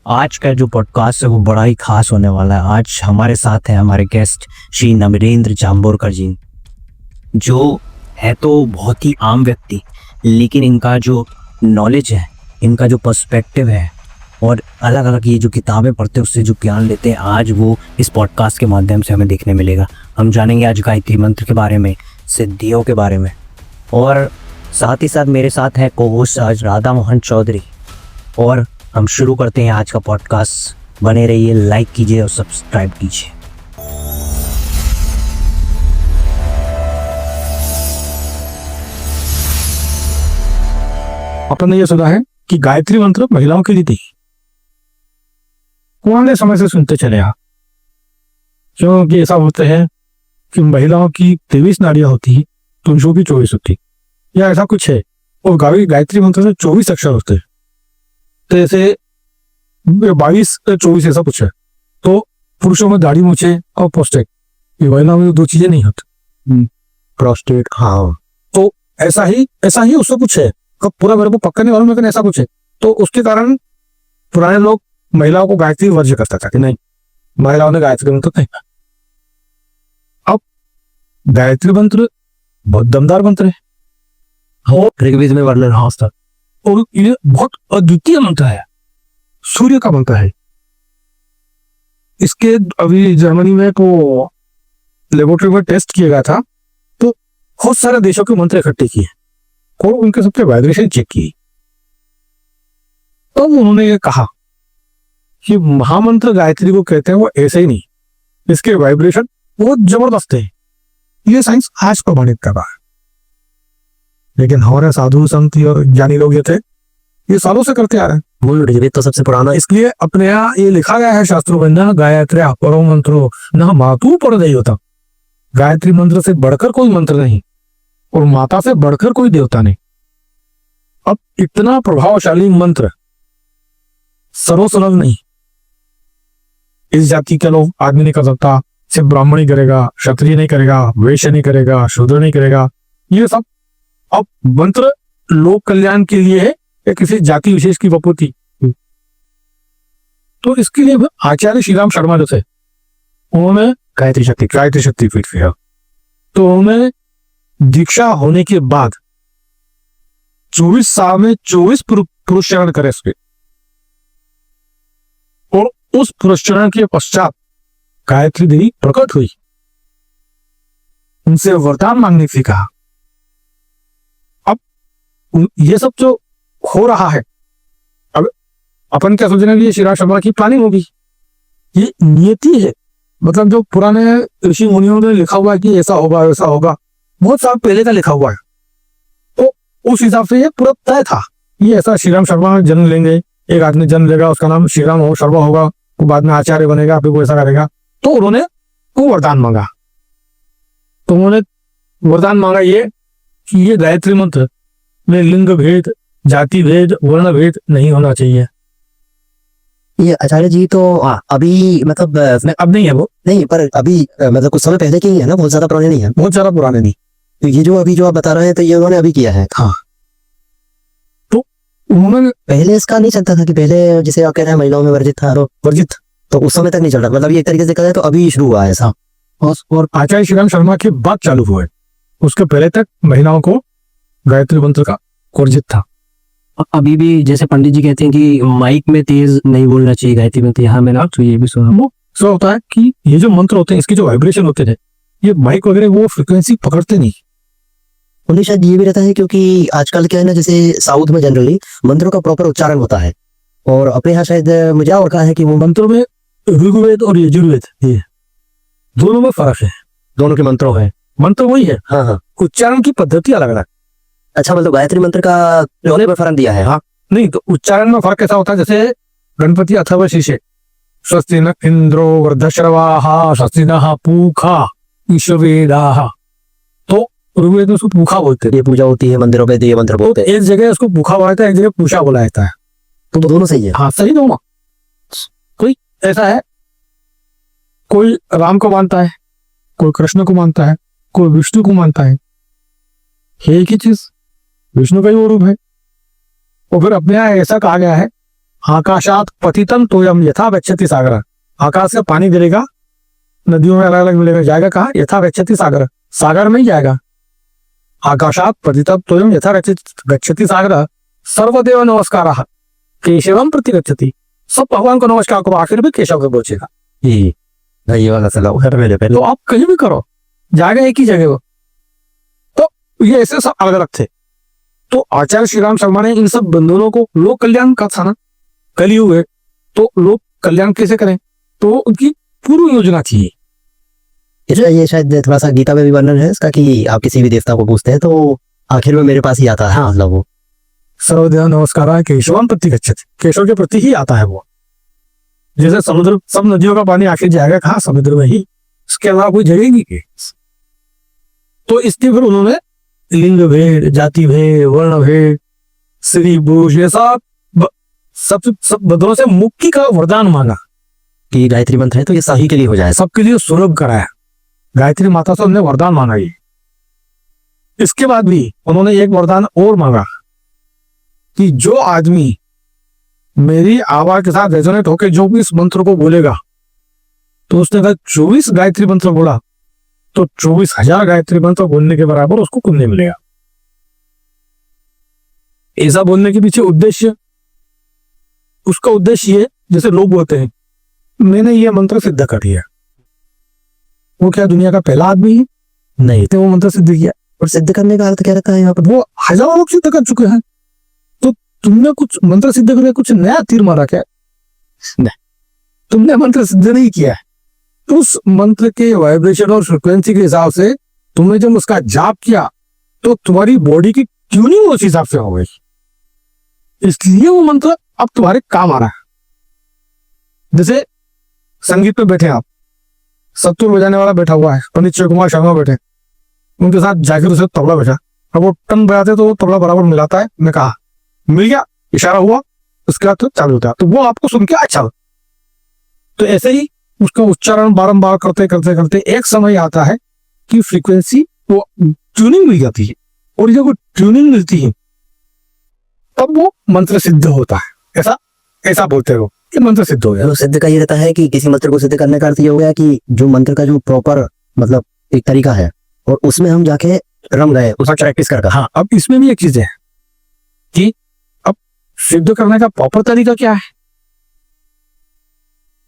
आज का जो पॉडकास्ट है वो बड़ा ही खास होने वाला है। आज हमारे साथ है हमारे गेस्ट श्री नमरेंद्र जाम्बोरकर जी, जो है तो बहुत ही आम व्यक्ति, लेकिन इनका जो नॉलेज है, इनका जो पर्सपेक्टिव है और अलग अलग ये जो किताबें पढ़ते हैं उससे जो ज्ञान लेते हैं, आज वो इस पॉडकास्ट के माध्यम से हमें देखने मिलेगा। हम जानेंगे आज गायत्री मंत्र के बारे में, सिद्धियों के बारे में, और साथ ही साथ मेरे साथ है को-होस्ट आज राधा मोहन चौधरी। और हम शुरू करते हैं आज का पॉडकास्ट। बने रहिए, लाइक कीजिए और सब्सक्राइब कीजिए। अपन ने ये सुना है कि गायत्री मंत्र महिलाओं के लिए थी। पुराने समय से सुनते चले आ, क्योंकि ऐसा होता है कि महिलाओं की 23 नाड़ियां होती, पुरुषों की 24 होती, या ऐसा कुछ है। और गायत्री मंत्र से 24 अक्षर होते हैं, तो ऐसे 22-24 ऐसा कुछ है। तो पुरुषों में दाढ़ी मूछे और प्रोस्टेट, ये महिलाओं में दो चीजें नहीं होती। प्रोस्टेट, हाँ, तो ऐसा ही उससे कुछ है। कब पूरा मेरे को पक्का नहीं मालूम, लेकिन ऐसा कुछ है। तो उसके कारण पुराने लोग महिलाओं को गायत्री वर्ज्य करता था कि नहीं, महिलाओं ने गायत्री मंत्र नहीं। अब गायत्री मंत्र बहुत दमदार मंत्र है, ऋग्वेद में वर्णन है उसका, और ये बहुत अद्वितीय मंत्र है, सूर्य का मंत्र है। इसके अभी जर्मनी में तो लेबोरेटरी में टेस्ट किया गया था, तो बहुत सारे देशों के मंत्र इकट्ठे किए और उनके सबके वाइब्रेशन चेक किए। तो उन्होंने ये कहा कि महामंत्र गायत्री को कहते हैं वो ऐसे ही नहीं, इसके वाइब्रेशन बहुत जबरदस्त है। ये साइंस आज प्रमाणित कर रहा है, लेकिन हमारे साधु संत और ज्ञानी लोग ये थे, ये सालों से करते आ रहे हैं। ऋग्वेद तो सबसे पुराना, इसलिए अपने यहाँ ये लिखा गया है शास्त्रों में, न गायत्री परो मंत्रो न मातु पर नहीं होता। गायत्री मंत्र से बढ़कर कोई मंत्र नहीं और माता से बढ़कर कोई देवता नहीं। अब इतना प्रभावशाली मंत्र सर्वसुलभ नहीं, इस जाति के लोग आदमी नहीं कर सकता। सिर्फ ब्राह्मण ही करेगा, क्षत्रिय नहीं करेगा, वैश्य नहीं करेगा, शूद्र नहीं करेगा, ये सब। अब मंत्र लोक कल्याण के लिए है या किसी जाति विशेष की वपुति, तो इसके लिए आचार्य श्री राम शर्मा जो थे, उन्होंने गायत्री शक्ति पीठ किया। तो उन्होंने दीक्षा होने के बाद 24 साल में 24 पुरुषचरण करे इसके, और उस पुरुषचरण के पश्चात गायत्री देवी प्रकट हुई, उनसे वरदान मांगने से कहा। अब ये सब जो हो रहा है, अब अपन क्या सोच रहे हैं कि ये श्री राम शर्मा की प्लानिंग होगी, ये नियति है। मतलब जो पुराने ऋषि मुनियों ने लिखा हुआ है कि ऐसा होगा वैसा होगा, बहुत साल पहले का लिखा हुआ है, तो उस हिसाब से ये पूरा तय था। ये ऐसा श्री राम शर्मा जन्म लेंगे, एक आदमी जन्म लेगा, उसका नाम श्री राम शर्मा होगा, वो बाद में आचार्य बनेगा, फिर वो ऐसा करेगा। तो उन्होंने वो वरदान मांगा, तो उन्होंने वरदान मांगा ये कि ये गायत्री मंत्र में लिंग भेद, जाति भेद, वर्ण भेद नहीं होना चाहिए। ये आचार्य जी तो अभी मतलब अब नहीं है वो, नहीं, पर अभी मतलब कुछ समय पहले के ही है ना, बहुत ज्यादा पुराने नहीं है। बहुत ज्यादा पुराने नहीं। तो ये जो अभी जो आप बता रहे हैं, तो ये उन्होंने अभी किया है। हाँ, तो उन्होंने पहले इसका नहीं चलता था कि पहले जैसे आप कह रहे हैं महिलाओं में वर्जित था, वर्जित, तो उस समय तक नहीं चल रहा। मतलब ये एक तरीके से देखा जाए तो अभी शुरू हुआ है ऐसा। और आचार्य श्री राम शर्मा के बाद चालू हुआ है, उसके पहले तक महिलाओं को गायत्री मंत्र का वर्जित था। अभी भी जैसे पंडित जी कहते हैं कि माइक में तेज नहीं बोलना चाहिए गायत्री मंत्र, यहाँ मैंने तो ये भी सुना। वो सो होता है कि ये जो मंत्र होते हैं, इसके जो वाइब्रेशन होते हैं, ये माइक वगैरह वो फ्रिक्वेंसी पकड़ते नहीं। उन्हें शायद ये भी रहता है क्योंकि आजकल क्या है ना, जैसे साउथ में जनरली मंत्रों का प्रॉपर उच्चारण होता है, और अपने यहाँ शायद मुझे और कहा है कि वो मंत्रों में ऋग्वेद और यजुर्वेद, ये दोनों में फर्क है। दोनों के मंत्रों है, मंत्र वही है, हाँ, उच्चारण की पद्धति अलग अलग। अच्छा, मतलब गायत्री मंत्र का उन्होंने फर्क दिया है। हाँ, नहीं तो उच्चारण में फर्क ऐसा होता है, जैसे गणपति अथवा शीशे, स्वस्ति न इंद्रो वृद्धश्रवाः स्वस्ति नः पूषा ईश्वरेदाः, तो ऋग्वेद में उसको पूखा बोलते हैं। ये पूजा होती है मंदिरों पे, ये मंत्र बोलते हैं। एक जगह उसको पूखा बोला जाता है, एक जगह पूषा बोला जाता है। तो दोनों सही है। हाँ, सही दोनों। कोई ऐसा है, कोई राम को मानता है, कोई कृष्ण को मानता है, कोई विष्णु को मानता है, एक ही चीज, विष्णु का ही वो रूप है। और फिर अपने यहाँ ऐसा कहा गया है, आकाशात पतितम तोयम यथा गच्छति सागर, आकाश से पानी गिरेगा, नदियों में अलग अलग मिलेगा, जाएगा कहाँ? यथा गच्छति सागर, सागर में ही जाएगा। आकाशात पतितम तोयम यथा गच्छति सागर, सर्वदेव नमस्कारः केशवम प्रति गच्छति, सब भगवान को नमस्कार करो, आखिर में केशव को पहुंचेगा। ये वाला सलाह उधर मेरे पे तो आप कहीं भी करो, जाएगा एक ही जगह वो। तो ये ऐसे सब अलग अलग थे। तो आचार्य श्री राम शर्मा ने इन सब बंधनों को, लोक कल्याण का था ना, कलयुग है तो लोक कल्याण कैसे करें, तो उनकी पूर्व योजना थी। ये शायद थोड़ा सा गीता में भी वर्णन है इसका कि आप किसी भी देवता को पूछते हैं तो आखिर में मेरे पास ही आता है, मतलब वो सर्वदेव नमस्कार केशवम प्रति गच्छति, केशव के प्रति ही आता है वो। जैसे समुद्र, सब नदियों का पानी आखिर जाएगा कहाँ? समुद्र में ही, इसके अलावा कोई जगह नहीं है। तो इसलिए फिर उन्होंने लिंग भेद, जाति भेद, वर्ण भेद, स्त्री पुरुष, ये सब बदलों से मुक्ति का वरदान मांगा कि गायत्री मंत्र है तो ये सही के लिए हो जाए, सबके लिए सुलभ कराया। गायत्री माता से उन्होंने वरदान मांगा। ये इसके बाद भी उन्होंने एक वरदान और मांगा कि जो आदमी मेरी आवाज के साथ रेजोनेट होकर जो भी इस मंत्र को बोलेगा, तो उसने अगर 24 गायत्री मंत्र बोला तो 24,000 गायत्री मंत्र बोलने के बराबर उसको पुण्य मिलेगा। ऐसा बोलने के पीछे उद्देश्य, उसका उद्देश्य ये, जैसे लोग बोलते हैं मैंने ये मंत्र सिद्ध कर दिया, वो क्या दुनिया का पहला आदमी है? नहीं, तो वो मंत्र सिद्ध किया। और सिद्ध करने का अर्थ क्या रहता है यहाँ पर? वो हजारों लोग सिद्ध कर चुके हैं, तो तुमने कुछ मंत्र सिद्ध करके कुछ नया तीर मारा क्या? नहीं, तुमने मंत्र सिद्ध नहीं किया है। उस मंत्र के वाइब्रेशन और फ्रिक्वेंसी के हिसाब से तुमने जब उसका जाप किया तो तुम्हारी बॉडी की ट्यूनिंग उस हिसाब से हो गई, इसलिए वो मंत्र अब तुम्हारे काम आ रहा है। जैसे संगीत पे बैठे आप, सत्तूर बजाने वाला बैठा हुआ है, पंडित शिव कुमार शर्मा बैठे, उनके साथ जाकर उसे तबला बैठा, अब वो टन बजाते तो वो तबला बराबर मिलाता है, मैं कहा मिल गया, इशारा हुआ, उसके बाद तो चालू होता है, तो वो आपको सुन के अच्छा। तो ऐसे ही उसका उच्चारण बारंबार करते करते करते एक समय आता है कि फ्रीक्वेंसी, वो ट्यूनिंग मिल जाती है, और जब वो ट्यूनिंग मिलती है तब वो मंत्र सिद्ध होता है। ऐसा बोलते हो कि मंत्र सिद्ध हो गया। तो सिद्ध का ये रहता है कि किसी मंत्र को सिद्ध करने का अर्थ ये हो गया कि जो मंत्र का जो प्रॉपर मतलब एक तरीका है और उसमें हम जाके रम गए, उसका प्रैक्टिस कर। हाँ, अब इसमें भी एक चीज है कि अब सिद्ध करने का प्रॉपर तरीका क्या है।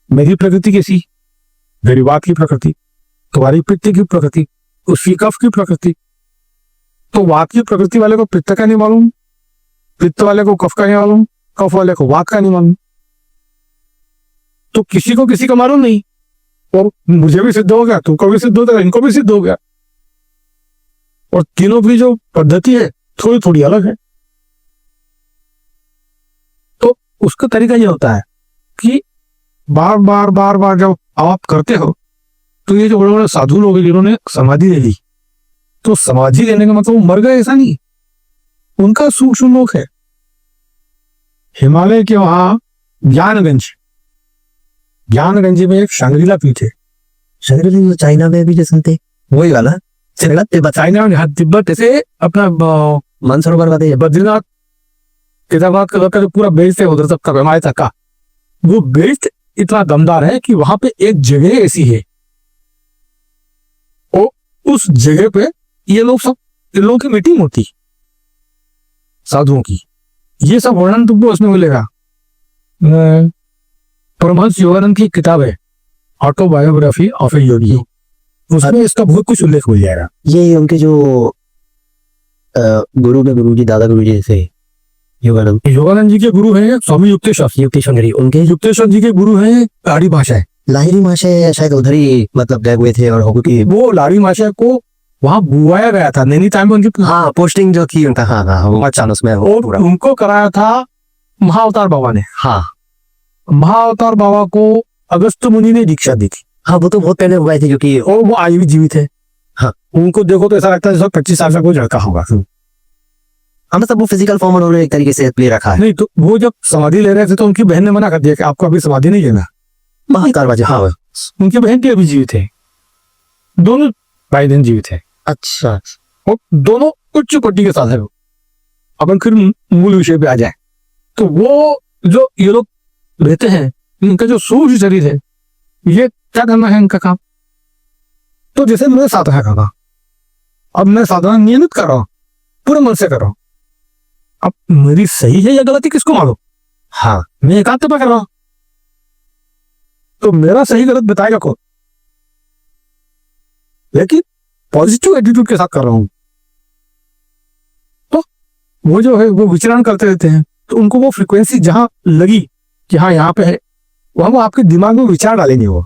मेरी प्रकृति कैसी, मेरी बात की प्रकृति, तुम्हारी पित्त की प्रकृति, उसकी कफ की प्रकृति। तो वात की प्रकृति वाले को पित्त का नहीं मालूम, पित्त वाले को कफ का नहीं मालूम, कफ वाले को वात का नहीं मालूम, तो किसी को किसी का मालूम नहीं। और मुझे भी सिद्ध हो गया, तुमको भी सिद्ध हो गया, इनको भी सिद्ध हो गया, और तीनों की जो पद्धति है थोड़ी थोड़ी अलग है। तो उसका तरीका ये होता है कि बार बार बार बार जब आप करते हो, तो ये जो बड़े बड़े साधु लोग जिन्होंने समाधि ले ली, तो समाधि लेने का मतलब वो मर गए ऐसा नहीं, उनका सूक्ष्म लोक है। हिमालय के वहां ज्ञानगंज में एक शांग्रीला पीठ है। शांग्रीला चाइना में भी जो सुनते वही वाला चाइना में, तिब्बत ऐसे अपना मानसरोवर वाले बद्रीनाथ केदारनाथ का जो पूरा बेल्ट है उधर तक का, हिमालय तक का, वो बेल्ट इतना दमदार है कि वहां पे एक जगह ऐसी है, और उस जगह पे ये लोग सब, इन लोगों की मीटिंग होती, साधुओं की। ये सब वर्णन तुमको उसमें मिलेगा। परमहंस योगानंद की किताब है ऑटोबायोग्राफी ऑफ ए योगी, उसमें इसका बहुत कुछ उल्लेख मिल जाएगा। ये उनके जो गुरु जी, दादा गुरु जी जैसे योगानंद जी के गुरु हैं स्वामी युक्तेश्वर, उनके युक्तेश्वर जी के गुरु हैं लाहिरी महाशय। लाहिरी महाशय शायद उधर ही मतलब गए हुए थे, और क्योंकि वो लाहिरी महाशय को वहां बुलाया गया था नैनीताल में, उनकी हाँ पोस्टिंग जो थी उनका, हाँ अच्छा उसमें और उनको कराया था महाअवतार बाबा ने। हाँ, महाअवतार बाबा को अगस्त मुनि ने दीक्षा दी थी। हाँ वो तो बहुत पहले हुआ थे, क्योंकि और वो आज भी जीवित है। हाँ, उनको देखो तो ऐसा लगता है जैसे 25 साल का कोई लड़का होगा। हाँ मतलब वो फिजिकल फॉर्म उन्होंने एक तरीके से प्ले रखा है। नहीं, तो वो जब समाधि ले रहे थे तो उनकी बहन ने मना कर दिया कि आपको अभी समाधि नहीं लेना। महाअवतार बाबा, हाँ उनकी बहन भी अभी जीवित है, दोनों भाई बहन जीवित है। अच्छा, और दोनों उच्च कोटि के साधक। अपन फिर मूल विषय पे आ जाए, तो वो जो ये लोग रहते हैं, इनका जो सूक्ष्म शरीर है, ये क्या करना है इनका काम? तो जैसे मैं साधना कर रहा, अब मैं साधना नियमित कर रहा हूं, पूरे मन से कर रहा हूं, अब मेरी सही है या गलती किसको मालूम? हाँ, मैं एकांत में कर रहा हूं, तो मेरा सही गलत बताएगा कौन? लेकिन पॉजिटिव एटीट्यूड के साथ कर रहा हूं, तो वो जो है वो विचरण करते रहते हैं, तो उनको वो फ्रीक्वेंसी जहां लगी कि हाँ यहाँ पे है, वहां वो आपके दिमाग में विचार डालेंगे वो,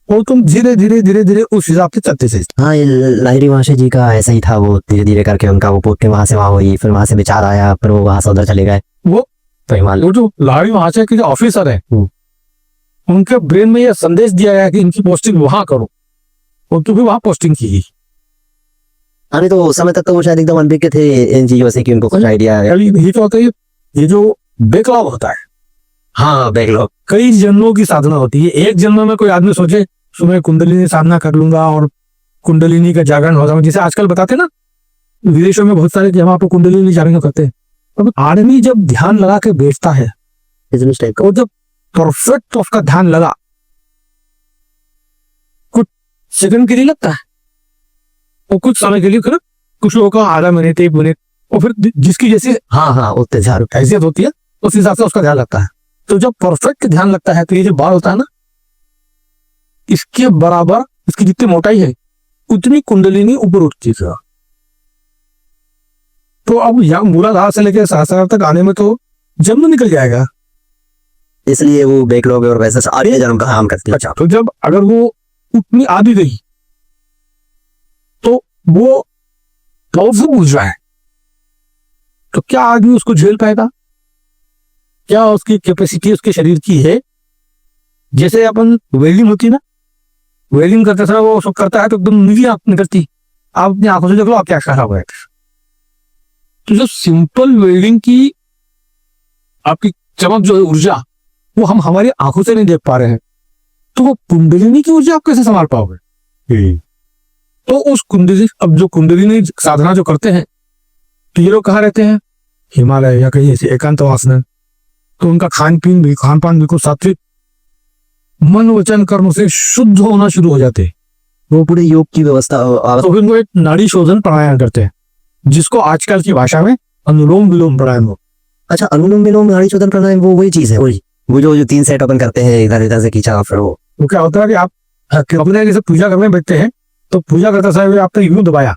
और तुम धीरे धीरे धीरे धीरे उस हिसाब से चलते से। हाँ, ये लाहिरी महाशय जी का ऐसा ही था, वो धीरे धीरे करके उनका वो पोते वहां से वहां हुई, फिर वहां से विचार आया, फिर वो वहां से उधर चले गए। वो परिमाल वो जो लाहिरी महाशय के जो ऑफिसर है, उनके ब्रेन में यह संदेश दिया गया कि इनकी पोस्टिंग वहां करो, और तो भी वहां पोस्टिंग की। अरे तो उस समय तक तो वो शायद एकदम अनभिज्ञ थे इन चीजों से कि उनको कुछ आइडिया है। ये क्या होता है, ये जो बैकलॉग होता है, हाँ, बैकलॉग। कई जन्मों की साधना होती है। एक जन्म में कोई आदमी सोचे सुबह कुंडलिनी साधना कर लूंगा और कुंडलिनी का जागरण हो जाऊंगा, जैसे आजकल बताते ना विदेशों में बहुत सारे जगह पर कुंडलिनी जागरण करते हैं। तो आदमी जब ध्यान लगा के बैठता है, बिजनेस टाइप का, और जब परफेक्ट उसका ध्यान लगा, कुछ सेकंड के लिए लगता है और कुछ समय के लिए, फिर कुछ लोगों का आधा मिनट 1 मिनट, और फिर जिसकी जैसे हाँ उतने झाड़ हैसियत होती है उस हिसाब से उसका ध्यान लगता है। तो जब परफेक्ट ध्यान लगता है तो ये जो बाल होता है ना, इसके बराबर इसकी जितनी मोटाई है उतनी कुंडलिनी ऊपर उठती है। तो अब यहाँ मूलाधार से लेकर सहस्रार तक आने में तो जन्म निकल जाएगा। इसलिए वो बैकलॉग और वैसे सारे जन्म का काम करती है। अच्छा, तो जब अगर वो उतनी आ भी गई तो वो पावरफुल ऊर्जा है, तो क्या आदमी उसको झेल पाएगा? क्या उसकी कैपेसिटी उसके शरीर की है? जैसे अपन वेल्डिंग होती है ना, वेल्डिंग करते समय वो सब करता है तो एकदम नीली आंख निकलती, आप अपनी आंखों से देख लो आप क्या खराब है। तो जो सिंपल वेल्डिंग की आपकी चमक जो है, ऊर्जा, वो हम हमारी आंखों से नहीं देख पा रहे हैं, तो वो कुंडलिनी की ऊर्जा आप कैसे संभाल पाओगे? तो उस कुंडली, अब जो कुंडलिनी साधना जो करते हैं, तो ये लोग कहाँ रहते हैं? हिमालय या कहीं ऐसे एकांतवास में। तो उनका खान पान बिल्कुल सात्विक, मन वचन कर्म से शुद्ध होना शुरू हो जाते हैं। वो पूरे योग की व्यवस्था। तो फिर वो एक नाड़ी शोधन प्राणायाम करते हैं, जिसको आजकल की भाषा में अनुलोम विलोम प्राणायाम हो। अच्छा, अनुलोम विलोम नाड़ी शोधन प्राणायाम वो वही चीज है? वो जो 3 सेट अपन करते हैं, इधर इधर से खींचा, फिर वो क्या होता है कि आप अपने जैसे पूजा करने बैठते हैं, तो पूजा करते समय आपने यूं दबाया,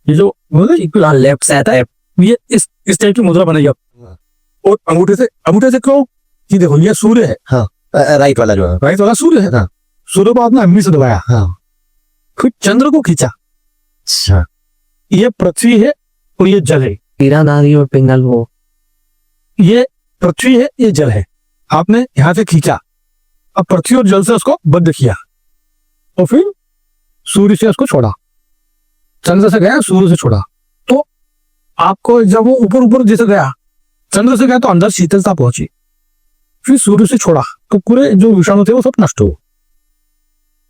ये जो लेफ्ट से आता है, ये इस टाइप की मुद्रा बनेगी, और अंगूठे से क्यों कि देखो ये सूर्य है, हाँ, राइट वाला जो है, राइट वाला सूर्य है, हाँ। सूर्य को आपने अम्मी से दबाया, हाँ, फिर चंद्र को खींचा। अच्छा, ये पृथ्वी है और ये जल है, हीरा नारी और पिंगल, वो ये पृथ्वी है, ये जल है। आपने यहां से खींचा, अब पृथ्वी और जल से उसको बद्ध किया, और फिर सूर्य से उसको छोड़ा, चंद्र से गया, सूर्य से छोड़ा। तो आपको जब वो ऊपर ऊपर जैसे गया, चंद्र से गया तो अंदर शीतलता पहुंची, फिर सूर्य से छोड़ा तो पूरे जो विषाणु थे वो सब नष्ट हो।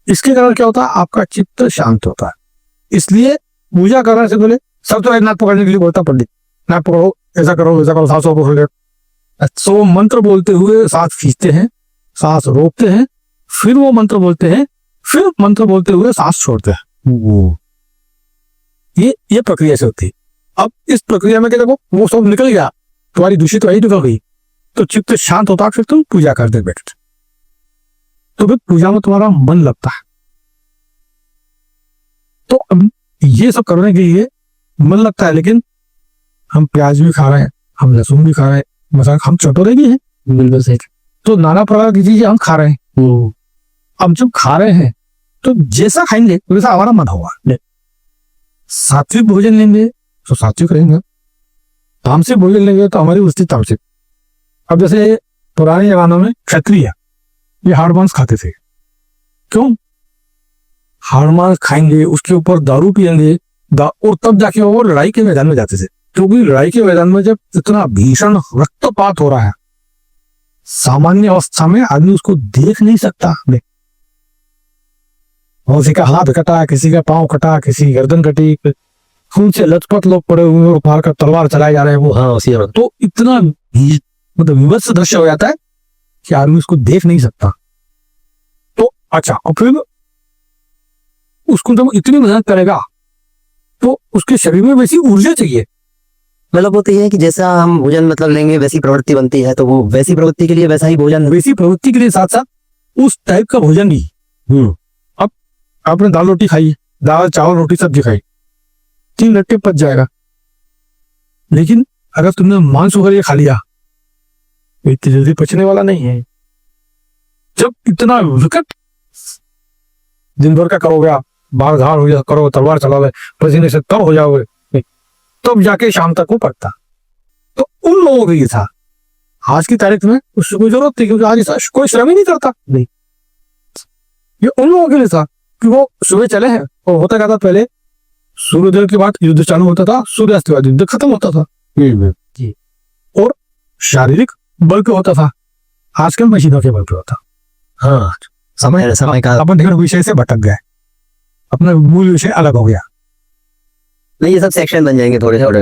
इसके कारण क्या होता है? आपका चित्त शांत होता है। इसलिए पूजा करने से पहले सब तो नाक पकड़ने के लिए बोलता पंडित, नाक पकड़ो, ऐसा करो, सांसों पकड़। तो मंत्र बोलते हुए सांस खींचते हैं, सांस रोकते हैं, फिर वो मंत्र बोलते हैं, फिर मंत्र बोलते हुए सांस छोड़ते हैं। ये प्रक्रिया से होती है। अब इस प्रक्रिया में क्या देखो, वो सब निकल गया, तुम्हारी दूषित वही निकल गई, तो चित्त शांत होता, फिर तुम पूजा करते बैठते, तो फिर पूजा में तुम्हारा मन लगता है। तो अब ये सब करने के लिए मन लगता है, लेकिन हम प्याज भी खा रहे हैं, हम लहसुन भी खा रहे हैं, मसाला, हम चटोरे भी हैं, बिल्कुल सही। तो नाना प्रकार की चीजें हम खा रहे हैं। अब जब खा रहे हैं तो जैसा खाएंगे वैसा हमारा मन होगा। सात्विक भोजन लेंगे तो सात्विक रहेंगे, तामसिक भोजन लेंगे तो हमारी वृत्ति तामसिक। अब जैसे पुराने जमानों में क्षत्रिय ये हाड़ मांस खाते थे, क्यों? हाड़ मांस खाएंगे, उसके ऊपर दारू पियेंगे, और तब जाके वो लड़ाई के मैदान में जाते थे, क्योंकि लड़ाई के मैदान में जब इतना भीषण रक्तपात हो रहा है, सामान्य अवस्था में आदमी उसको देख नहीं सकता। किसी का हाथ कटा, किसी का पांव कटा, किसी की गर्दन कटी, खून से लथपथ लोग पड़े हुए और का तलवार चलाए जा रहे हैं वो। हाँ, उसी तो इतना मतलब विभत्स दृश्य हो जाता है कि आदमी उसको देख नहीं सकता। तो अच्छा, और फिर उसको जब इतनी मेहनत करेगा तो उसके शरीर में वैसी ऊर्जा चाहिए। मतलब वो तो ये है कि जैसा हम भोजन मतलब लेंगे वैसी प्रवृत्ति बनती है, तो वो वैसी प्रवृत्ति के लिए वैसा ही भोजन। वैसी प्रवृत्ति के लिए साथ साथ उस टाइप का भोजन भी। अब आपने दाल रोटी खाई, दाल चावल रोटी सब्जी खाई, 3 घंटे पच जाएगा। लेकिन अगर तुमने मांस वगैरह खा लिया तो इतनी जल्दी पचने वाला नहीं है। जब इतना विकट दिन भर का करोगे आप, बाल घाल हो जा करो, तलवार चलाओगे, पसीने से तब हो जाओगे, तब जाके शाम तक वो पड़ता। तो उन लोगों के लिए था। आज की तारीख में उससे कोई जरूरत थी, क्योंकि आज ऐसा कोई श्रम ही नहीं करता। नहीं, ये उन लोगों के लिए था कि वो सुबह चले हैं। और होता क्या था, पहले सूर्योदय के बाद युद्ध चालू होता था, सूर्यास्त के बाद युद्ध खत्म होता था जी। और शारीरिक बल पे होता था, आजकल मशीनों के बल पे होता। हाँ, समय का अपन देखो विषय से भटक गए, अपना मूल विषय अलग हो गया। नहीं, ये सब सेक्शन बन जाएंगे थोड़े थोड़े।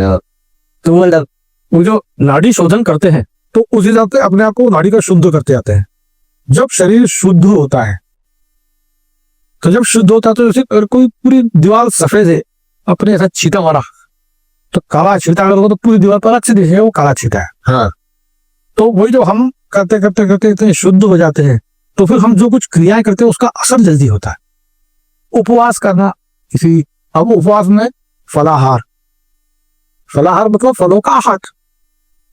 तो मतलब वो जो नाड़ी शोधन करते हैं तो उस हिसाब से अपने आप को नाड़ी का शुद्ध करते जाते हैं। जब शरीर शुद्ध होता है, तो जब शुद्ध होता है तो जैसे अगर कोई पूरी दीवार सफेद है, अपने ऐसा छींटा मारा तो काला छींटा अगर हो तो पूरी दीवार पर अलग से दिखेगा वो काला छींटा है। हाँ, तो वही जब हम करते करते करते इतने शुद्ध हो जाते हैं तो फिर हम जो कुछ क्रियाएं करते हैं उसका असर जल्दी होता है। उपवास करना, किसी अब उपवास में फलाहार, फलाहार मतलब फलों का आहार।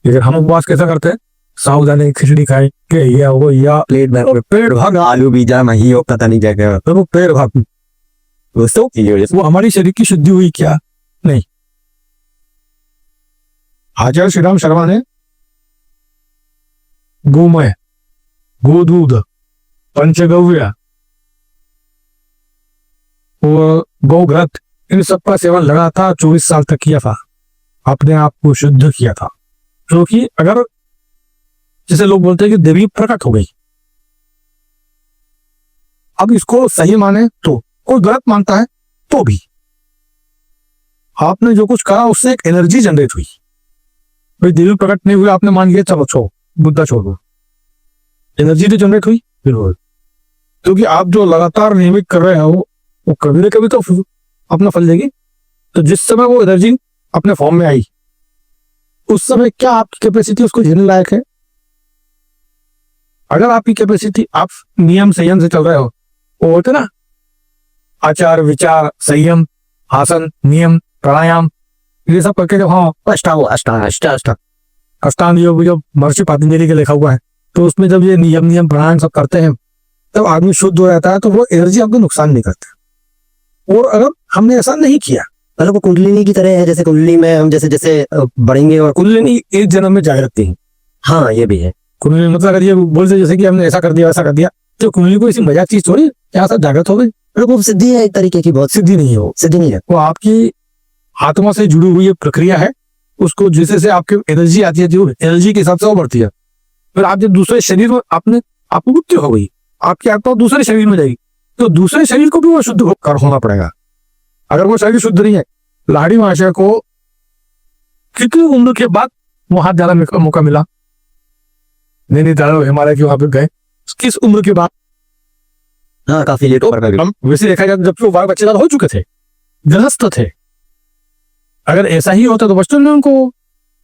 लेकिन हम उपवास कैसा करते हैं, साबूदाने की खिचड़ी खाए के या वो या प्लेट में पेड़ भाग आलू बीजा नहीं हो, पता नहीं क्या क्या तो वो पेड़ भाग, वो हमारी शरीर की शुद्धि हुई क्या? नहीं। आचार्य श्री राम शर्मा ने गोमय, गोदूध, पंचगव्य और गौघृत, इन सब का सेवन लगातार 24 साल तक किया था, अपने आप को शुद्ध किया था। क्योंकि अगर जैसे लोग बोलते हैं कि देवी प्रकट हो गई, अब इसको सही माने तो, कोई गलत मानता है तो भी, आपने जो कुछ करा उससे एक एनर्जी जनरेट हुई। भाई देवी प्रकट नहीं हुई, आपने मान लिया चलो छोड़ो, बुद्धा छोड़ दो, एनर्जी तो जनरेट हुई बिल्कुल। क्योंकि आप जो लगातार नियमित कर रहे हो वो कभी ना कभी तो अपना फल देगी। तो जिस समय वो एनर्जी अपने फॉर्म में आई, उस समय क्या आपकी कैपेसिटी उसको झेलने लायक है? अगर आपकी कैपेसिटी, आप नियम संयम से चल रहे हो, वो होते ना आचार विचार संयम आसन नियम प्राणायाम, ये सब करके जब हाँ अष्टांग योग जो महर्षि पतंजलि के लिखा हुआ है, तो उसमें जब ये नियम प्राणायाम सब करते हैं तब आदमी शुद्ध हो जाता है। तो वो एनर्जी आपको नुकसान नहीं करती। और अगर हमने ऐसा नहीं किया, मतलब वो कुंडलिनी की तरह है, जैसे कुंडली में हम जैसे जैसे बढ़ेंगे और कुंडलिनी एक जन्म में जाग रखती है। हाँ, ये भी है। कुंडली मतलब अगर ये बोलते जैसे कि हमने ऐसा कर दिया वैसा कर दिया, तो कुंडली को इसी मजाक चीज थोड़ी यहाँ सब जागृत हो गई। वो सिद्धि है एक तरीके की, बहुत सिद्धि नहीं है, वो सिद्धि नहीं है, वो आपकी आत्मा से जुड़ी हुई एक प्रक्रिया है। उसको जैसे से आपकी एनर्जी आती है, जो एनर्जी के हिसाब से वो बढ़ती है। फिर आप जब दूसरे शरीर में आपको मृत्यु हो गई, आपकी आत्मा दूसरे शरीर में जाएगी, तो दूसरे शरीर को भी वो शुद्ध होना पड़ेगा। अगर वो शरीर शुद्ध नहीं है, लाड़ी महाशय को कितनी उम्र के बाद वहां जाने का मौका मिला? नैनीताल हिमालय के वहां पे गए, किस उम्र के बाद? हाँ, काफी लेट होकर हम वैसे देखा जाए जब वो बच्चे हो चुके थे, गृहस्थ थे। अगर ऐसा ही होता तो बचपन में उनको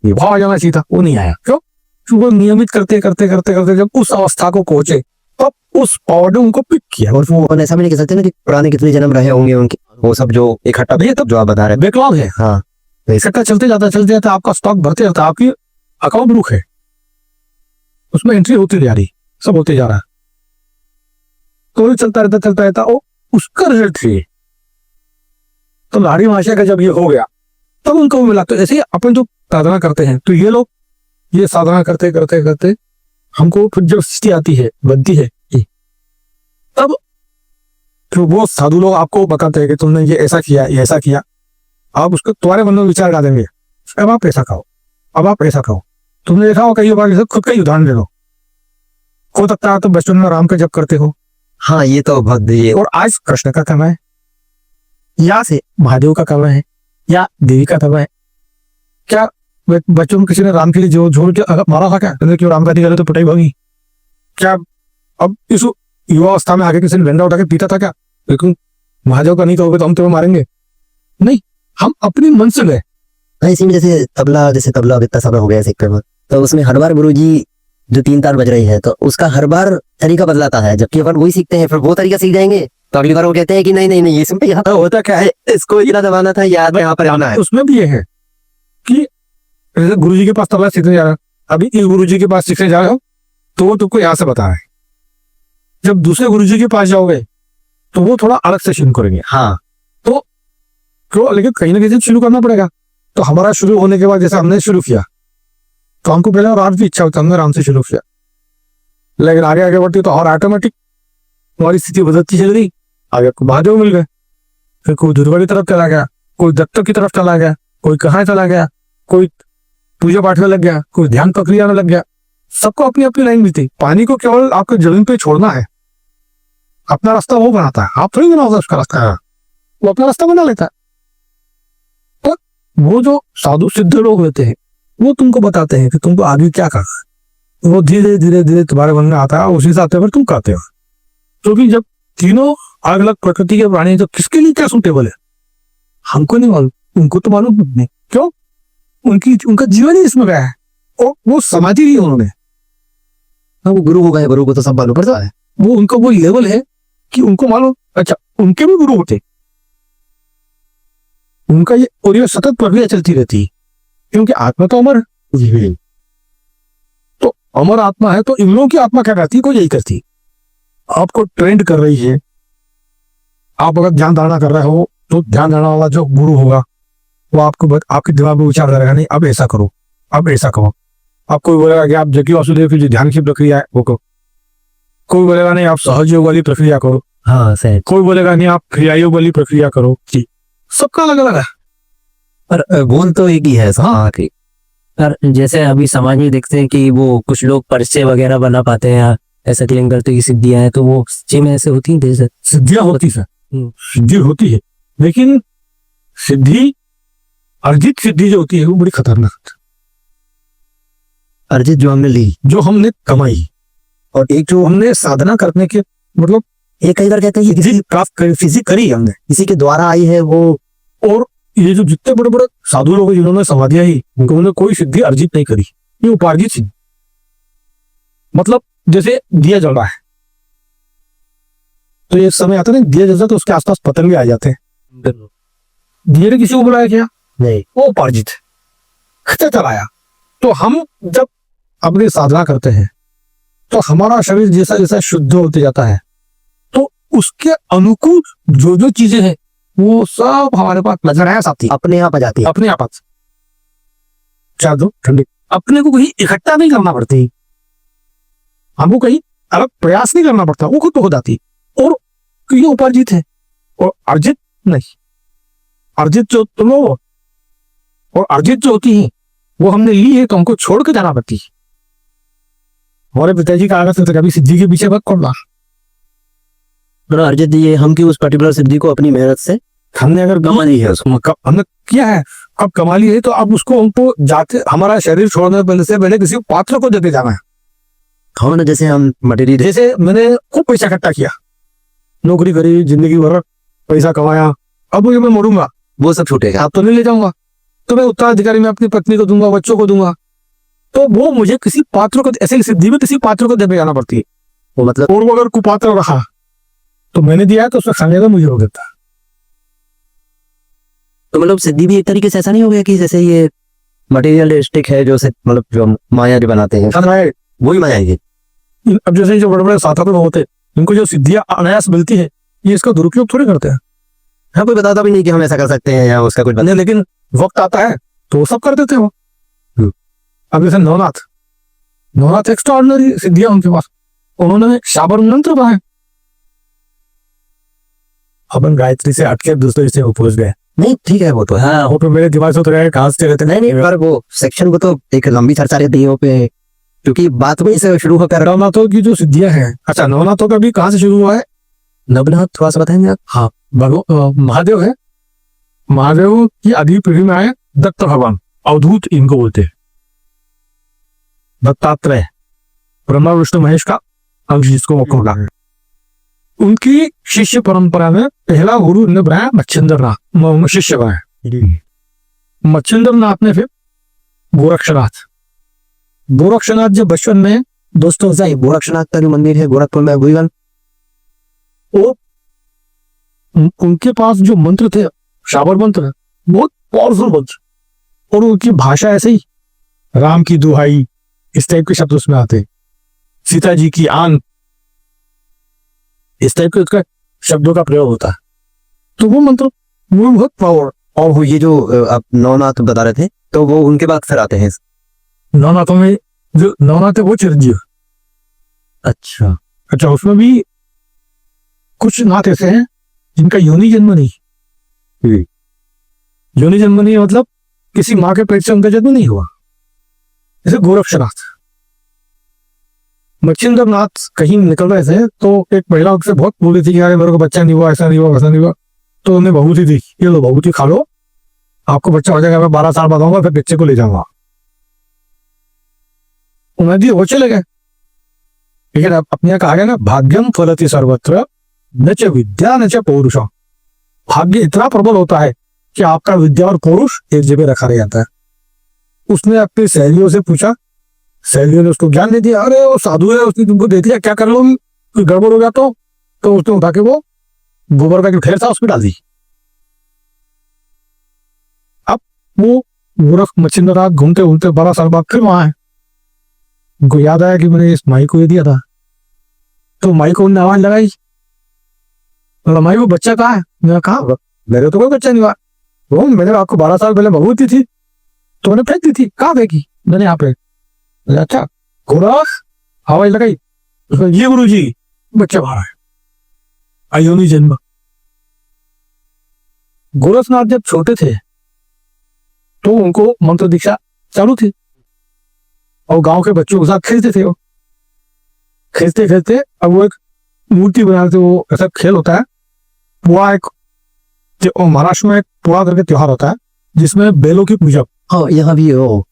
भाव आ जाना चाहिए था, वो नहीं आया। क्यों? क्योंकि वो नियमित करते करते करते करते जब उस अवस्था को पहुंचे तब उस पावर ने उनको पिक किया। और वो ऐसा भी नहीं कह सकते ना कि पुराने कितने जन्म रहे होंगे उनके, वो सब जो इकट्ठा नहीं, तब जो आप बता रहे हैं बैकलॉग है। हाँ, इकट्ठा चलते जाता आपका स्टॉक बढ़ते जाता, आपकी अकाउंट बुक है, उसमें एंट्री होती जा रही, सब होते जा रहा है, तो चलता रहता और उसका रिजल्ट है। तो लाड़ी महाशय का जब ये हो गया तब उनको मिला। तो ऐसे ही अपन जो साधना करते हैं, तो ये लोग ये साधना करते करते करते हमको फिर जब सृष्टि आती है, बनती है, तब फिर वो साधु लोग आपको बताते हैं कि तुमने ये ऐसा किया, ये ऐसा किया। आप उसको तुम्हारे मन में विचार डाल देंगे, अब आप ऐसा खाओ, अब आप ऐसा खाओ। तुमने देखा हो कई बार, खुद का ही उदाहरण ले लो, हो सकता है तो बचपन में राम का जप करते हो। हाँ, ये तो बहुत ये और आज कृष्ण का समय है, या से महादेव का समय है, या देवी का समय है। क्या बच्चों में किसी ने राम के लिए जो झोल के मारा था क्या? क्यों राम का नहीं करे तो पिटाई होगी? क्या अब इस युवावस्था में आगे किसी ने डंडा उठा के पीटा था क्या? लेकिन महादेव का नहीं कहोगे तो हम तुम्हें मारेंगे नहीं, हम अपनी मन से गए। हाँ, इसी में जैसे तबला अब इतना समय हो गया सीखते हुए, तो उसमें हर बार गुरुजी जो 3 तार बज रही है तो उसका हर बार तरीका बदलाता है, जबकि अपन वही सीखते हैं फिर वो तरीका सीख जाएंगे तो अगली बार वो कहते हैं कि नहीं ये सिंपल यहाँ होता क्या है, इसको इतना दबाना था, याद में यहाँ पर आना है। उसमें भी ये है कि जैसे गुरुजी के पास तबला सीखने जा रहा है, अभी इस गुरुजी के पास सीखने जा रहे हो तो वो तुमको यहाँ से बता रहे हैं, जब दूसरे गुरुजी के पास जाओगे तो वो थोड़ा अलग से शुरू करेंगे। हाँ, तो क्यों, लेकिन कहीं ना कहीं से शुरू करना पड़ेगा। तो हमारा शुरू होने के बाद जैसे हमने शुरू किया तो हमको पहले और आज भी इच्छा होती है, हमने आराम से शुरू किया, लेकिन आगे आगे बढ़ती तो और ऑटोमेटिक हमारी स्थिति बदलती चल गई। आगे को महादेव मिल गए, फिर कोई दुर्गा की तरफ चला गया, कोई दत्तक की तरफ चला गया, कोई कहाँ चला गया, कोई पूजा पाठ में लग गया, कोई ध्यान प्रक्रिया में लग गया। सबको अपनी अपनी लाइन मिलती। पानी को केवल आपको जमीन पे छोड़ना है, अपना रास्ता वो बनाता है, आप थोड़ी बनाओगे उसका रास्ता, वो अपना रास्ता बना लेता है। तो वो जो साधु सिद्ध लोग होते हैं वो तुमको बताते हैं कि तुमको आगे क्या करना है, वो धीरे धीरे धीरे तुम्हारे मन में आता है, उसी हिसाब से तुम करते हो। क्योंकि जब तीनों अलग अलग प्रकृति के प्राणी तो किसके लिए क्या सूटेबल है हमको नहीं मालूम, उनको तो मालूम नहीं। क्यों? उनका जीवन ही इसमें गया है और वो समाधि ली उन्होंने। हाँ, वो गुरु हो गए, गुरु को तो सब मालूम पड़ता है, वो उनका वो लेवल है कि उनको मालूम। अच्छा, उनके भी गुरु होते, उनका ये और ये सतत प्रक्रिया चलती रहती, क्योंकि आत्मा तो अमर है। तो अमर आत्मा है तो इन लोगों की आत्मा क्या करती है, कोई यही करती, आपको ट्रेंड कर रही है। आप अगर ध्यान धारणा कर रहे हो तो ध्यान धारणा वाला जो गुरु होगा वो आपके दिमाग में विचार करेगा, नहीं अब ऐसा करो, अब ऐसा करो। आपको बोलेगा कि आप जकी वासुदेव की जो ध्यान की प्रक्रिया है वो करो, कोई बोलेगा नहीं आप सहयोग वाली प्रक्रिया करो, हाँ सही, कोई बोलेगा नहीं आप क्रियायोग वाली प्रक्रिया करो। जी, सबका अलग अलग है, पर गोल तो एक ही है। हाँ, पर जैसे अभी समाज में देखते हैं कि वो कुछ लोग पर्चे वगैरह बना पाते हैं, ऐसा क्लेम करते हैं कि सिद्धियां हैं, तो वो सच्ची में ऐसे होती हैं? सिद्धियां होती है, सिद्धि होती है, लेकिन सिद्धि अर्जित सिद्धि जो होती है वो बड़ी खतरनाक, अर्जित जो हमने ली, जो हमने कमाई, और एक जो हमने साधना करने के मतलब एक कई बार कहते हैं कि किसी प्राप्त करी, फिजिक करी हमने, किसी के द्वारा आई है वो। और ये जो जितने बड़े बड़े साधु लोग हैं जिन्होंने समाधियां ही, उन्होंने कोई सिद्धि अर्जित नहीं करी, ये उपार्जित सिद्धि। मतलब जैसे दिया जल रहा है तो ये समय आता है दिया जलता तो उसके आसपास पतंग भी आ जाते हैं, दिए ने किसी को बुलाया क्या? नहीं, वो उपार्जित खचा चलाया। तो हम जब अपनी साधना करते हैं तो हमारा शरीर जैसा जैसा शुद्ध होते जाता है तो उसके अनुकूल जो जो चीजें हैं वो सब हमारे पास नजर आया साथी, अपने आप आ जाती है, अपने आप चाह दो ठंडी, अपने को कहीं इकट्ठा नहीं करना पड़ती, हमको कहीं अलग प्रयास नहीं करना पड़ता, वो खुद तो हो जाती। और ये उपार्जित है और अर्जित नहीं। अर्जित जो तुम हो और अर्जित जो होती है वो हमने ली है तो हमको छोड़ के जाना पड़ती है। हमारे पिताजी का आगे से कभी सिद्धि के पीछे मत पड़ना। बड़ा अर्जित ये हम की उस पर्टिकुलर सिद्धि को अपनी मेहनत से हमने अगर कमा ली है, हमने किया है, अब कमा ली है तो अब उसको हमको जाते हमारा शरीर छोड़ने से पहले किसी पात्र को देते जाना है। हाँ ना, जैसे हम मटेरियल, जैसे मैंने खूब पैसा इकट्ठा किया, नौकरी करी, जिंदगी भर पैसा कमाया, अब मुझे मैं मरूंगा, वो सब छूटेगा, आप तो नहीं ले जाऊंगा, तो मैं उत्तराधिकारी में अपनी पत्नी को दूंगा, बच्चों को दूंगा, तो वो मुझे किसी पात्र को, ऐसे सिद्धि में किसी पात्र को देने जाना पड़ती है। वो मतलब, और वो अगर कुपात्र रहा तो मैंने दिया है तो उसका खाने का मुझे हो देता। तो मतलब सिद्धि भी एक तरीके से ऐसा नहीं हो गया कि जैसे ये मटेरियलिस्टिक है, जो से मतलब जो माया जो बनाते हैं वही माया है। अब जैसे जो बड़े बड़े साधक लोग होते हैं इनको जो सिद्धियां अनायास मिलती है ये इसका दुरुपयोग थोड़े करते हैं। हाँ, कोई बताता भी नहीं कि हम ऐसा कर सकते हैं या उसका कुछ नहीं, लेकिन वक्त आता है तो वो सब कर देते हैं वो। अब जैसे नवनाथ एक्स्ट्राऑर्डिनरी सिद्धियां उनके पास, उन्होंने शाबर मंत्र बनाए, अपन गायत्री से हटके दूसरे से वो पहुंच गए। नहीं, ठीक है वो तो, हाँ, वो पे मेरे दिमाग से उतर गए, कहां से रहते नहीं, पर वो सेक्शन को तो एक लंबी चर्चा रहती है पे, क्योंकि बात वही से शुरू होकर नवनाथों की जो सिद्धियां हैं। अच्छा, नवनाथों का भी कहां से शुरू हुआ है? नवनाथ थोड़ा सा बताएंगे आप? हाँ, महादेव है, महादेव की अगली पीढ़ी में आए दत्त भगवान, अवधूत इनको बोलते हैं, दत्तात्रेय, ब्रह्मा विष्णु महेश का हम जिसको होगा। उनकी शिष्य परंपरा में पहला गुरु ने बनाया मच्छिंद्रनाथ, शिष्य बनाया मच्छिंद्रनाथ ने, फिर गोरक्षनाथ। गोरक्षनाथ जब बचपन में, दोस्तों सही गोरक्षनाथ का जो मंदिर है गोरखपुर में वही वाला? वो उनके पास जो मंत्र थे, शाबर मंत्र, बहुत पावरफुल मंत्र, और उनकी भाषा ऐसे ही, राम की दुहाई, इस टाइप के शब्द उसमें आते, सीता जी की आन, इस टाइप के उसका शब्दों का प्रयोग होता है। तो वो मंत्र वो बहुत पावर। और वो ये जो आप नवनाथ बता रहे थे, तो वो उनके बाद फिर आते हैं? नवनाथों में जो नवनाथ है वो चिरंजीव। अच्छा, अच्छा, उसमें भी कुछ नाथ ऐसे हैं जिनका योनि जन्म नहीं। योनि जन्म नहीं मतलब किसी माँ के पेट से उनका जन्म नहीं हुआ, जैसे गोरक्षनाथ। मच्छिंद्रनाथ कहीं निकल रहे थे तो एक महिला उससे बहुत बोली थी कि यार मेरे को बच्चा नहीं हुआ, ऐसा नहीं हुआ, वैसा नहीं हुआ। तो उन्हें भभूति दी, ये लो भभूति खा लो, आपको बच्चा हो जाएगा, मैं 12 साल बाद आऊंगा, फिर बच्चे को ले जाऊंगा। उन्हें दिए, वो चले गए। लेकिन अब अपने यहाँ कहा गया ना, भाग्यम फलति सर्वत्र न च विद्या न च पौरुषम। भाग्य इतना प्रबल होता है कि आपका विद्या और पौरुष एक जगह रखा रह जाता है। उसने अपनी सहेलियों से पूछा, सहेलियों ने उसको ज्ञान दे दिया। अरे वो साधु है, उसने तुमको दे दिया, क्या कर लो, कोई गड़बड़ हो गया तो उसने उठा के वो गोबर का जो ढेर था उसमें डाल दी। अब वो गोरख मच्छिंद्रनाथ घूमते घूमते 12 साल बाद फिर वहां है। उनको याद आया कि मैंने इस माई को ये दिया था। तो माई को उन्होंने आवाज लगाई, बोला माई वो बच्चा कहाँ है? मैंने कहा मेरे तो कोई बच्चा नहीं हुआ, वो मैंने आपको 12 साल पहले भभूति थी तो मैंने फेंक दी थी, कहाँ फेंकी? मैंने यहाँ पे। अच्छा, गोरख आवाज लगाई, ये गुरु जी बच्चा बाहर है, अयोनि जन्म। गोरखनाथ जब छोटे थे तो उनको मंत्र दीक्षा चालू थी और गांव के बच्चों के साथ खेलते थे। वो खेलते खेलते अब वो एक मूर्ति बनाते, वो ऐसा खेल होता है पुआ, एक महाराष्ट्र में एक पुआ करके त्योहार होता है जिसमें बैलों की पूजा। हाँ, यहाँ भी वो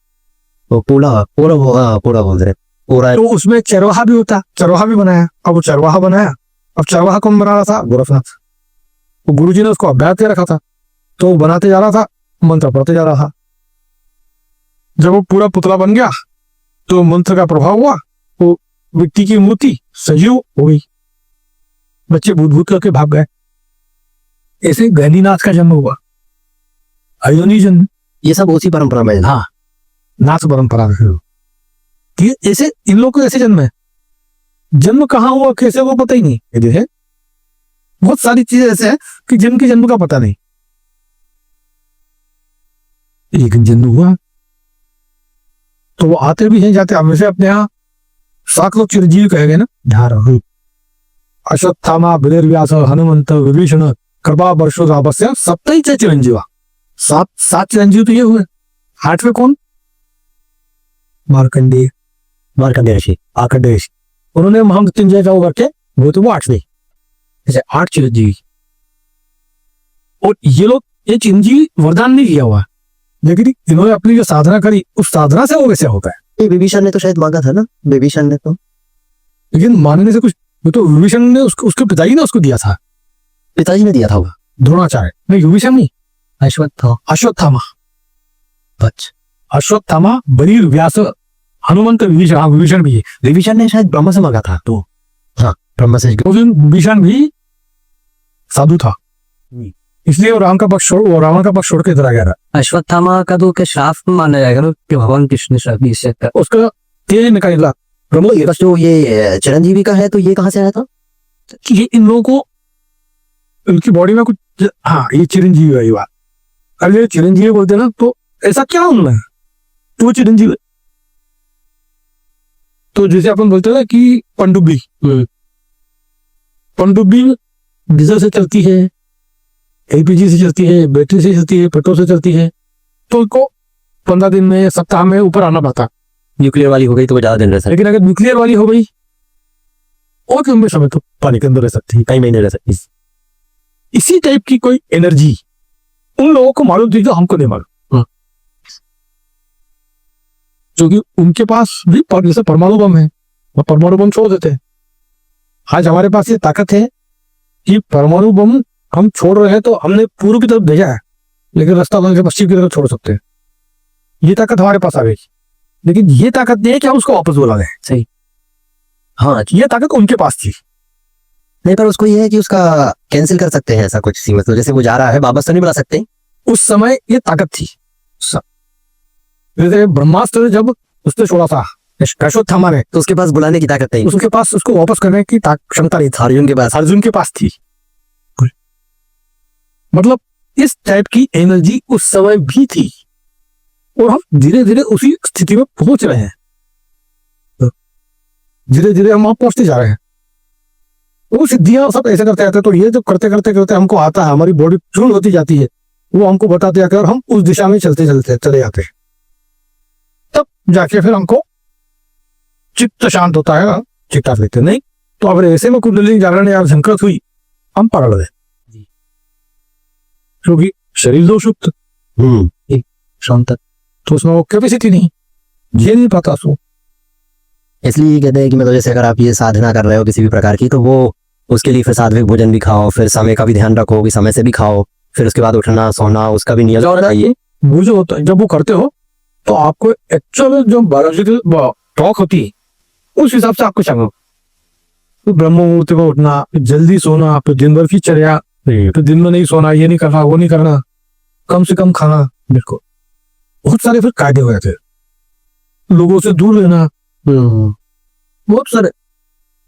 पूरा बोल रहे पूरा। तो उसमें चरवाहा भी होता है, चरवाहा भी बनाया। अब वो चरवाहा बनाया, अब चरवाहा कौन बना रहा था? गोरखनाथ। तो गुरुजी ने उसको अभ्यास दे रखा था, तो वो बनाते जा रहा था, मंत्र पढ़ते जा रहा था। जब वो पूरा पुतला बन गया तो मंत्र का प्रभाव हुआ, वो मिट्टी की मूर्ति सजीव हो गई, बच्चे भूत भूत करके भाग गए। ऐसे गहनीनाथ का जन्म हुआ, अयोनि जन्म। ये सब उसी परंपरा में है। हाँ, नाथ परंपरा में। ये ऐसे इन लोग को ऐसे जन्म है, जन्म कहाँ हुआ कैसे वो पता ही नहीं। ये जो है बहुत सारी चीजें ऐसे हैं कि जिनके जन्म का पता नहीं, लेकिन जन्म हुआ। तो वो आते भी हैं जाते, हमेशा अपने यहाँ 7 लोग चिरंजीवी कहे गए ना, धारण अश्वत्थामा बलिर्व्यास हनुमंत विभीषण कृपा वर्षो रावस्य सप्तई च चिरंजीवा। 7 चिरंजीव तो ये हुए। 8वें कौन? मार्कंडेय ऋषि। आर्कंडेय ऋषि। उन्होंने महामृत्युंजय का वो करके वो तो वो 8वें। जैसे 8 चिरंजीवी, और ये लोग ये चिरंजीवी वरदान नहीं लिया हुआ, लेकिन इन्होंने अपनी जो साधना करी उस साधना से वो वैसे होता है। ये विभीषण ने तो शायद मांगा था ना, विभीषण ने तो, लेकिन मांगने से कुछ, तो विभीषण ने उसके पिताजी ने उसको दिया था। पिताजी ने दिया था वो? द्रोणाचार्य नहीं, विभीषण नहीं, अश्वत्थामा। अच्छा, अश्वत्थामा बलि व्यास हनुमंत विभीषण। हाँ, विभीषण भी है। विभीषण ने शायद ब्रह्म से मांगा था। तो हाँ, ब्रह्म से। विभीषण भी साधु था, इसलिए वो रावण का पक्ष छोड़ के इधर आ गया। अश्वत्थामा का तो क्या श्राप माना जाएगा ना कि भगवान कृष्ण ने श्राप दिया, उसका तेज निकाला। जो ये चिरंजीवी का है तो ये कहाँ से आया था? ये इन लोगों को उनकी बॉडी में कुछ, हाँ ये चिरंजीवी है ये बात। अरे चिरंजीवी बोलते ना, तो ऐसा क्या उनमें तो चिरंजीवी। तो जैसे अपन बोलते ना कि पनडुब्बी डीजल से चलती है, एलपीजी से चलती है, बैटरी से चलती है, पेट्रोल से चलती है, तो उनको 15 दिन में, सप्ताह में ऊपर आना पड़ता। न्यूक्लियर वाली हो गई तो वो ज्यादा दिन रह सकती, लेकिन अगर न्यूक्लियर वाली हो गई और लंबे समय तो पानी के अंदर रह सकती है, कई महीने रह सकती। इसी टाइप की कोई एनर्जी उन लोगों को मालूम थी जो हमको नहीं मालूम, क्योंकि उनके पास भी जैसे परमाणु बम है, वो परमाणु बम छोड़ देते हैं, आज हमारे पास ये ताकत है कि परमाणु बम हम छोड़ रहे हैं तो हमने पूर्व की तरफ भेजा है, लेकिन रास्ता बदल के पश्चिम की तरफ छोड़ सकते हैं। ये ताकत हमारे पास आ गई, लेकिन ये ताकत नहीं है कि हम उसको वापस बुला लें। सही। हाँ ये ताकत उनके पास थी। नहीं, पर उसको ये है कि उसका कैंसिल कर सकते हैं, ऐसा कुछ सी मतलब जैसे वो जा रहा है वापस तो नहीं बुला सकते। उस समय ये ताकत थी। जैसे ब्रह्मास्त्र जब उसने छोड़ा था, अश्वत्थामा ने, तो उसके पास बुलाने की ताकत नहीं, उसके पास उसको वापस करने की क्षमता नहीं थी। अर्जुन के पास थी। मतलब इस टाइप की एनर्जी उस समय भी थी, और हम धीरे धीरे उसी स्थिति में पहुंच रहे हैं। धीरे धीरे हम वहां पहुंचते जा रहे हैं। वो सिद्धियां सब ऐसे करते रहते हैं, तो ये जब करते करते करते हमको आता है, हमारी बॉडी ट्यून होती जाती है, वो हमको बताते जाते हैं और हम उस दिशा में चलते चलते चले जाते हैं। तब जाके फिर हमको चित्त शांत होता है, चिट्टा लेते नहीं तो अगर ऐसे में कुंडलिनी जागरण या झंकृत हुई, हम पकड़ गए, क्योंकि शरीर दो सुप्त शांत, तो उसमें वो कैपेसिटी नहीं, ये नहीं पता सो। इसलिए कहते हैं कि मतलब जैसे अगर आप ये साधना कर रहे हो किसी भी प्रकार की, तो वो उसके लिए फिर सात्विक भोजन भी खाओ, फिर समय का भी ध्यान रखो कि समय से भी खाओ, फिर उसके बाद उठना सोना उसका भी नियम होना चाहिए। वो जो होता है जब वो करते हो तो आपको एक्चुअल जो बायोलॉजिकल टॉक होती है उस हिसाब से आपको चाहिए। तो ब्रह्म मुहूर्त में उठना, जल्दी सोना, फिर दिन भर की चर्या, फिर दिन में नहीं सोना, ये नहीं करना, वो नहीं करना, कम से कम खाना, बिल्कुल बहुत सारे फिर कायदे हुए थे। लोगों से दूर रहना, बहुत सारे।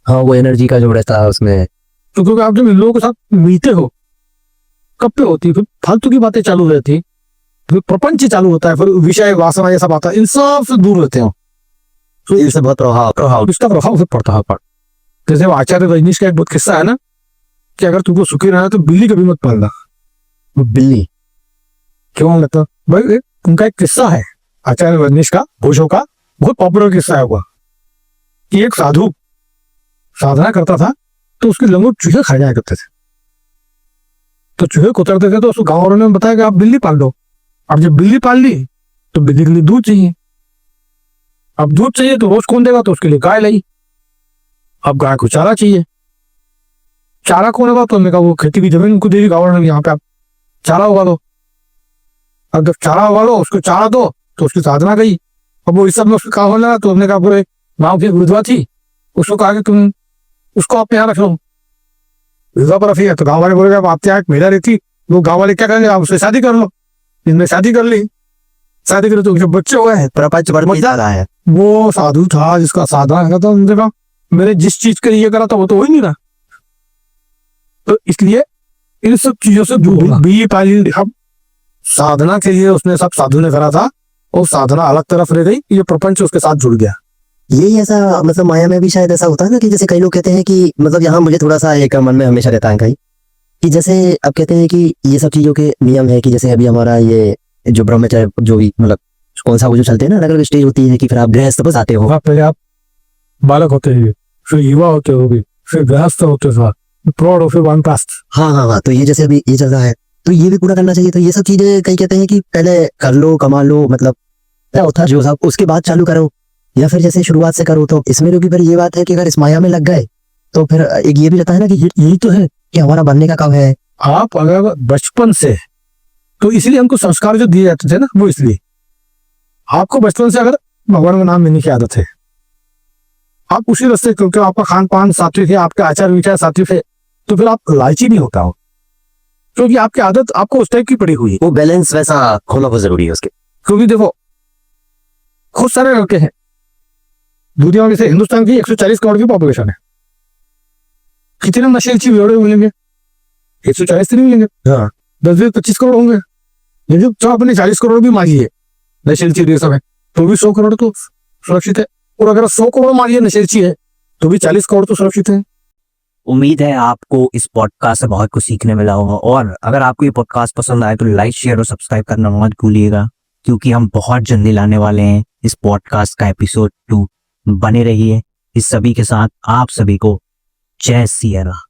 हाँ, वो एनर्जी का जो रहता है उसमें, तो क्योंकि आप जब इन लोगों के साथ मिलते हो, कब पे होती, फिर फालतू की बातें चालू रहती, फिर प्रपंच चालू होता है, फिर विषय वासना ये सब आता है, इन सब से दूर रहते हो, तो इससे बहुत इसका प्रभाव से पड़ता है। जैसे वो आचार्य रजनीश का एक बहुत किस्सा है ना, कि अगर तुमको सुखी रहना है तो बिल्ली कभी मत पालना। बिल्ली क्यों लगता भाई? उनका एक किस्सा है आचार्य रजनीश का, भोजो का, बहुत पॉपुलर किस्सा है हुआ कि एक साधु साधना करता था तो उसके लंगोट चूहे खा जाया करते थे। तो चूहे कुतरते थे, तो उसको गांव वालों ने बताया कि आप बिल्ली पाल लो। अब जब बिल्ली पाल ली तो बिल्ली के लिए दूध चाहिए, अब दूध चाहिए तो रोज कौन देगा? तो उसके लिए गाय लाई। अब गाय को चारा चाहिए, चारा कौन होगा? तो हमने कहा वो खेती की जमीन उनको दे दी गांव वालों ने, यहाँ पे आप चारा उगा लो। अब जब चारा उगा लो, उसको चारा दो, तो उसकी साधना गई। अब वो इस सब में उसका काम होने लगा, तो हमने कहा पूरे गाँव की विधवा थी, उसको कहा कि तुम उसको अपने यहाँ रख लो, विधवा पर रखी है। तो गाँव वाले बोले आप यहाँ एक महिला रहती, वो गाँव वाले क्या करेंगे? आप उससे शादी कर लो। इनने शादी कर ली, शादी करे तो जब बच्चे हुए हैं, प्रपंच बढ़ता है। वो साधु था जिसका साधना है, तो उन्होंने कहा मैंने जिस चीज के लिए करा था वो तो हो ही नहीं रहा। तो इसलिए इन सब चीजों से बिल्ली पाली, हम साधना के लिए उसने सब साधु ने करा था, और साधना अलग तरफ रह गई, ये प्रपंच उसके साथ जुड़ गया। यही ऐसा मतलब माया में भी शायद ऐसा होता है ना, कि जैसे कई लोग कहते हैं कि मतलब यहाँ मुझे थोड़ा सा एक मन में हमेशा रहता है कहीं, कि जैसे अब कहते हैं कि ये सब चीजों के नियम है, कि जैसे अभी हमारा ये जो ब्रह्मचर्य जो भी मतलब कौन सा वो जो चलते हैं ना, अलग अलग स्टेज होती है, कि फिर आप गृहस्थ बस आते हो, पहले आप बालक होते हैं, फिर युवा होते हो, फिर गृहस्थ होते हो, प्रौढ़, फिर वानप्रस्थ। हाँ, तो ये जैसे अभी ये चल रहा है, तो ये भी पूरा करना चाहिए। तो ये सब चीजें कई कहते हैं कि पहले कर लो, कमा लो, मतलब क्या होता है जो सब, उसके बाद चालू करो, या फिर जैसे शुरुआत से करो। तो इसमें भी फिर ये बात है कि अगर इस माया में लग गए तो फिर एक ये भी रहता है ना कि यही तो है कि हमारा बनने का कब है। आप अगर बचपन से, तो इसलिए हमको संस्कार जो दिए जाते थे ना, वो इसलिए आपको बचपन से अगर भगवान का नाम लेने की आदत है, आप उसी रास्ते, क्योंकि आपका खान पान सात्विक है, आपका आचार विचार सात्विक है, तो फिर आप लालची नहीं होता हो, क्योंकि आपकी आदत आपको उस टाइप की पड़ी हुई है। वो बैलेंस वैसा होना बहुत जरूरी है उसके। क्योंकि देखो बहुत सारे लड़के हैं दुनिया में, से हिंदुस्तान की 140 करोड़ की पॉपुलेशन है, कितने नशेची बेवड़े मिलेंगे? 140 नहीं मिलेंगे, हाँ 10-25 करोड़ होंगे। लेकिन जो अपने 40 करोड़ भी मांगिए नशेची सब है, तो भी 100 करोड़ तो सुरक्षित है, और अगर 100 करोड़ मांगिए नशेची है तो भी 40 करोड़ तो सुरक्षित है। उम्मीद है आपको इस पॉडकास्ट से बहुत कुछ सीखने मिला होगा, और अगर आपको ये पॉडकास्ट पसंद आए तो लाइक, शेयर और सब्सक्राइब करना मत भूलिएगा, क्योंकि हम बहुत जल्दी लाने वाले हैं इस पॉडकास्ट का एपिसोड 2। बने रहिए इस सभी के साथ। आप सभी को जय सिया राम।